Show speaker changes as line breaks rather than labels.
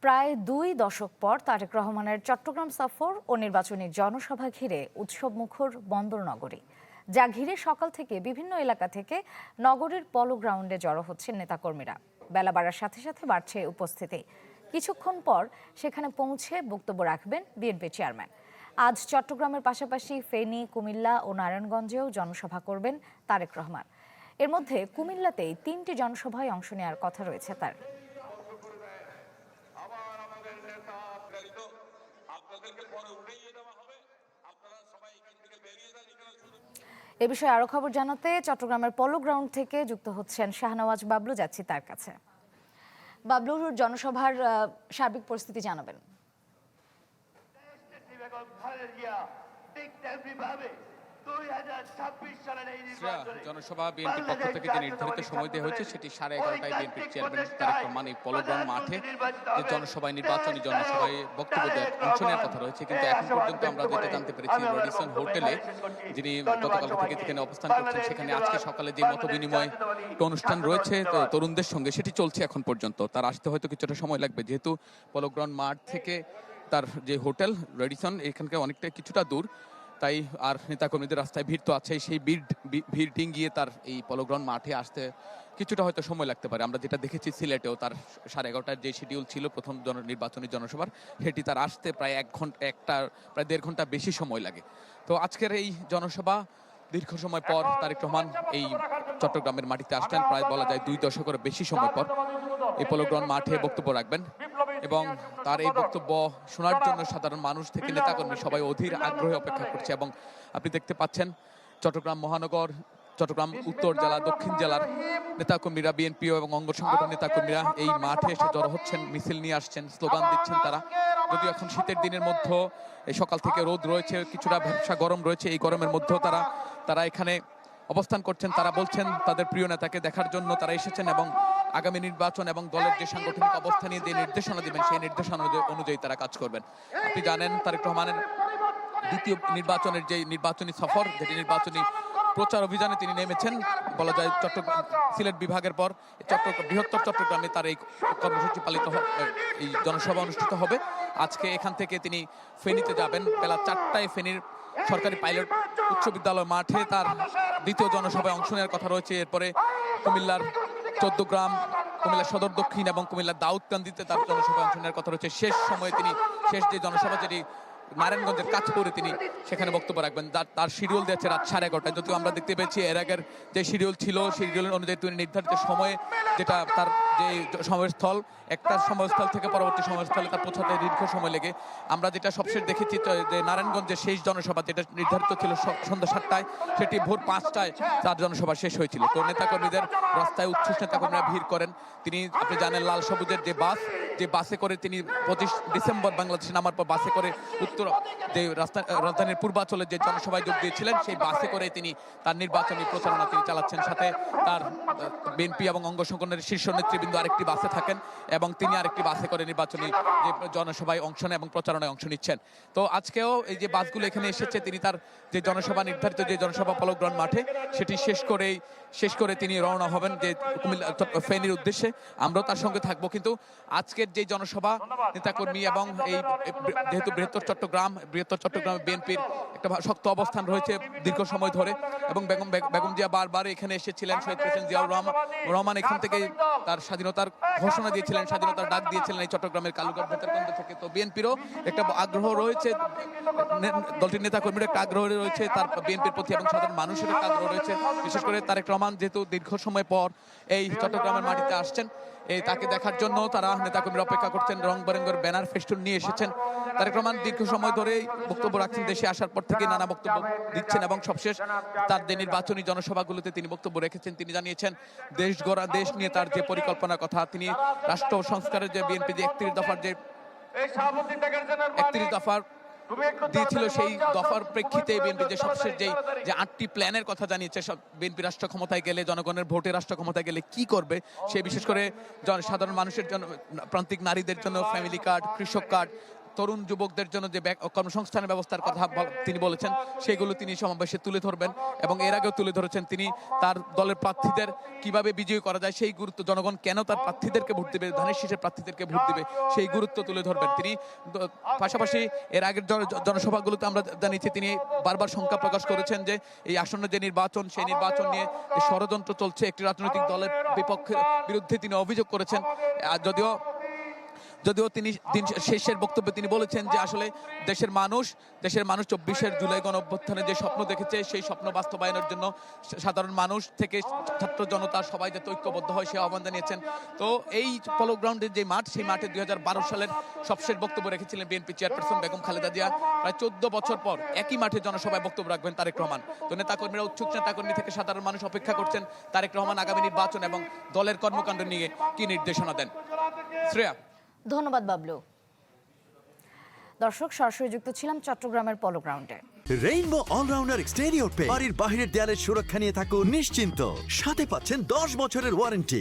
প্রায় ২ দশক পর তারেক রহমানের চট্টগ্রাম সফর ও নির্বাচনী জনসভা ঘিরে উৎসবমুখর বন্দর নগরী, যা ঘিরে সকাল থেকে বিভিন্ন এলাকা থেকে নগরীর পলো গ্রাউন্ডে জড়ো হচ্ছেন নেতাকর্মীরা। বেলা বাড়ার সাথে সাথে বাড়ছে উপস্থিতি। কিছুক্ষণ পর সেখানে পৌঁছে বক্তব্য রাখবেন বিএনপি চেয়ারম্যান। আজ চট্টগ্রামের পাশাপাশি ফেনী, কুমিল্লা ও নারায়ণগঞ্জেও জনসভা করবেন তারেক রহমান। এর মধ্যে কুমিল্লাতেই ৩টি জনসভায় অংশ নেওয়ার কথা রয়েছে তার। এ বিষয়ে আরো খবর জানাতে চট্টগ্রামের পলো গ্রাউন্ড থেকে যুক্ত হচ্ছেন শাহনওয়াজ বাবলু। যাচ্ছি তার কাছে। বাবলুর জনসভার সার্বিক পরিস্থিতি জানাবেন।
জনসভা বিএনপির পক্ষ থেকে যে নির্ধারিত সময় দেওয়া হয়েছে সেটি 11:30টায় বিএনপির চেয়ারম্যান তারেক রহমান এই পলো গ্রাউন্ড মাঠে যে জনসভায় নির্বাচনী জনসভায় বক্তব্য দেওয়ার অংশ নেওয়ার কথা রয়েছে। কিন্তু এখন পর্যন্ত আমরা যেটা জানতে পেরেছি, রেডিসন হোটেলে যিনি গতকাল থেকে সেখানে অবস্থান করছেন, সেখানে আজকে সকালে যে মত বিনিময় অনুষ্ঠান রয়েছে তরুণদের সঙ্গে, সেটি চলছে এখন পর্যন্ত। তার আসতে হয়তো কিছুটা সময় লাগবে, যেহেতু পলো গ্রাউন্ড মাঠ থেকে তার যে হোটেল রেডিসন এখানকে অনেকটা কিছুটা দূর, তাই আর নেতাকর্মীদের রাস্তায় ভিড় তো আছে, সেই ভিড় ডিঙ্গিয়ে তার এই পলো গ্রাউন্ড মাঠে আসতে কিছুটা হয়তো সময় লাগতে পারে। আমরা যেটা দেখেছি সিলেটেও তার 11:30টার যে শিডিউল ছিল প্রথম নির্বাচনী জনসভার, সেটি তার আসতে প্রায় প্রায় 1.5 ঘন্টা বেশি সময় লাগে। তো আজকের এই জনসভা দীর্ঘ সময় পর তারেক রহমান এই চট্টগ্রামের মাটিতে আসলেন, প্রায় বলা যায় 2 দশকের বেশি সময় পর এই পলো গ্রাউন্ড মাঠে বক্তব্য রাখবেন। এবং তার এই বক্তব্য শোনার জন্য সাধারণ মানুষ থেকে নেতাকর্মী সবাই অধীর আগ্রহে অপেক্ষা করছে। এবং আপনি দেখতে পাচ্ছেন চট্টগ্রাম মহানগর, চট্টগ্রাম উত্তর জেলা, দক্ষিণ জেলার নেতাকর্মীরা, বিএনপি এবং অঙ্গ সংগঠন নেতাকর্মীরা এই মাঠে এসে জড়ো হচ্ছেন, মিছিল নিয়ে আসছেন, স্লোগান দিচ্ছেন তারা। যদিও এখন শীতের দিনের মধ্যে এই সকাল থেকে রোদ রয়েছে, কিছুটা ভ্যাপসা গরম রয়েছে, এই গরমের মধ্যেও তারা এখানে অবস্থান করছেন। তারা বলছেন তাদের প্রিয় নেতাকে দেখার জন্য তারা এসেছেন এবং আগামী নির্বাচন এবং দলের যে সাংগঠনিক অবস্থা নিয়ে যে নির্দেশনা দিবেন সেই নির্দেশনা অনুযায়ী তারা কাজ করবেন। আপনি জানেন তারেক রহমানের দ্বিতীয় নির্বাচনের যে নির্বাচনী সফর, যেটি নির্বাচনী প্রচার অভিযানে তিনি নেমেছেন, বলা যায় চট্টগ্রাম সিলেট বিভাগের পর বৃহত্তর চট্টগ্রামে তার এই কর্মসূচি এই জনসভা অনুষ্ঠিত হবে। আজকে এখান থেকে তিনি ফেনীতে যাবেন। বেলা 4টায় ফেনীর সরকারি পাইলট উচ্চ বিদ্যালয় মাঠে তার দ্বিতীয় জনসভায় অংশ নেওয়ার কথা রয়েছে। এরপরে কুমিল্লার 14 গ্রাম, কুমিল্লা সদর দক্ষিণ এবং কুমিল্লার দাউদকান্দিতে তার জনসভায় অংশ নেওয়ার কথা রয়েছে। শেষ সময়ে তিনি শেষ যে জনসভা, যেটি নারায়ণগঞ্জের কাছপুরে, তিনি সেখানে বক্তব্য রাখবেন। তার শিডিউল দিয়েছে রাত 11:30টায়। যদিও আমরা দেখতে পেয়েছি এর আগের যে শিডিউল ছিল, সেই শিডিউল অনুযায়ী তিনি নির্ধারিত সময়ে, যেটা তার যে সময়স্থল, একটা সময়স্থল থেকে পরবর্তী সময়স্থলে তার পৌঁছাতে দীর্ঘ সময় লেগে। আমরা যেটা সবশেষ দেখেছি যে নারায়ণগঞ্জের শেষ জনসভা, যেটা নির্ধারিত ছিল সন্ধ্যা 7টায়, সেটি ভোর 5টায় তার জনসভা শেষ হয়েছিল। তো নেতাকর্মীদের রাস্তায় উচ্ছ্বাস, নেতাকর্মীরা ভিড় করেন। তিনি, আপনি জানেন, লাল সবুজের যে বাসে করে তিনি 25 ডিসেম্বর বাংলাদেশে নামার পর বাসে করে উত্তর যে রাজধানীর পূর্বাঞ্চলের যে জনসভায় যোগ দিয়েছিলেন, সেই বাসে করে তিনি তার নির্বাচনী প্রচারণা তিনি চালাচ্ছেন। সাথে তার বিএনপি এবং অঙ্গ সংগঠনের শীর্ষ নেতৃবৃন্দ আরেকটি বাসে থাকেন এবং তিনি আরেকটি বাসে করে নির্বাচনী যে জনসভায় অংশ নেন এবং প্রচারণায় অংশ নিচ্ছেন। তো আজকেও এই যে বাসগুলো এখানে এসেছে, তিনি তার যে জনসভা নির্ধারিত যে জনসভা পলো গ্রাউন্ড মাঠে, সেটি শেষ করে তিনি রওনা হবেন যে কুমিল্লা ফেনীর উদ্দেশ্যে। আমরাও তার সঙ্গে থাকবো। কিন্তু আজকের যে জনসভা, নেতাকর্মী এবং এই যেহেতু বৃহত্তর চট্টগ্রামে বিএনপির একটা শক্ত অবস্থান রয়েছে দীর্ঘ সময় ধরে, এবং বেগম জিয়া বারবার এখানে এসেছিলেন। শহীদ প্রেসিডেন্ট জিয়াউর রহমান এখান থেকে তার স্বাধীনতার ঘোষণা দিয়েছিলেন, স্বাধীনতার ডাক দিয়েছিলেন এই চট্টগ্রামের কালুঘাট বেতারকেন্দ্র থেকে। তো বিএনপিরও একটা আগ্রহ রয়েছে, দলটির নেতাকর্মীর একটা আগ্রহ রয়েছে তার বিএনপির প্রতি, এবং সাধারণ মানুষের একটা আগ্রহ রয়েছে। বিশেষ করে তারেক রহমান যেহেতু দীর্ঘ সময় পর এই চট্টগ্রামের মাটিতে আসছেন, তাকে দেখার জন্য তারা নেতাকর্মীরা অপেক্ষা করছেন। রং বেরঙের ব্যানার ফেস্টুন নিয়ে এসেছেন। তারেক রহমান দীর্ঘ সময় ধরেই বক্তব্য রাখছেন, দেশে আসার পর থেকে নানা বক্তব্য দিচ্ছেন এবং সবশেষ তার যে নির্বাচনী জনসভাগুলোতে তিনি বক্তব্য রেখেছেন। তিনি জানিয়েছেন দেশ নিয়ে তার যে পরিকল্পনার কথা, তিনি রাষ্ট্র সংস্কারের যে বিএনপি যে 31 দফার দিয়েছিল, সেই দফার প্রেক্ষিতে বিএনপি যে সবশেষ যে 8টি প্ল্যানের কথা জানিয়েছে, বিএনপি রাষ্ট্র ক্ষমতায় গেলে, জনগণের ভোটে রাষ্ট্র ক্ষমতায় গেলে কি করবে, সে বিশেষ করে সাধারণ মানুষের জন্য, প্রান্তিক নারীদের জন্য ফ্যামিলি কার্ড, কৃষক কার্ড, তরুণ যুবকদের জন্য যে কর্মসংস্থানের ব্যবস্থার কথা তিনি বলেছেন, সেগুলো তিনি সমাবেশে তুলে ধরবেন এবং এর আগেও তুলে ধরেছেন তিনি তার দলের প্রার্থীদের কিভাবে বিজয়ী করা যায় সেই গুরুত্ব, জনগণ কেন তার প্রার্থীদেরকে ভোট দেবে, ধানের শীষের প্রার্থীদেরকে ভোট দেবে সেই গুরুত্ব তুলে ধরবেন তিনি। পাশাপাশি এর আগের জনসভাগুলোতে আমরা জানিয়েছি তিনি বারবার শঙ্কা প্রকাশ করেছেন যে এই আসন্ন যে নির্বাচন, সেই নির্বাচন নিয়ে ষড়যন্ত্র চলছে, একটি রাজনৈতিক দলের বিরুদ্ধে তিনি অভিযোগ করেছেন। যদিও তিনি দিন শেষের বক্তব্যে তিনি বলেছেন যে আসলে দেশের মানুষ 24 জুলাই গণ অভ্যুত্থানে যে স্বপ্ন দেখেছে সেই স্বপ্ন বাস্তবায়নের জন্য সাধারণ মানুষ থেকে ছাত্র জনতা সবাই যাতে ঐক্যবদ্ধ হয় সে আহ্বান জানিয়েছেন। তো এই পলো গ্রাউন্ডের যে মাঠ, সেই মাঠে 2012 সালের সবশেষ বক্তব্য রেখেছিলেন বিএনপি চেয়ারপারসন বেগম খালেদা জিয়া। প্রায় 14 বছর পর একই মাঠে জনসভায় বক্তব্য রাখবেন তারেক রহমান। তো নেতাকর্মীরা, উৎসুক নেতাকর্মী থেকে সাধারণ মানুষ অপেক্ষা করছেন তারেক রহমান আগামী নির্বাচন এবং দলের কর্মকাণ্ড নিয়ে কি নির্দেশনা দেন। শ্রেয়া।
ধন্যবাদ বাবলু। দর্শক, সরাসরি যুক্ত ছিলাম চট্টগ্রামের পলো গ্রাউন্ডে।
রেইনবো অলরাউন্ডার এক্সটেরিয়র পেইন্ট বাড়ির বাহিরের দেয়ালের সুরক্ষা নিয়ে থাকুন নিশ্চিন্ত, সাথে পাচ্ছেন 10 বছরের ওয়ারেন্টি।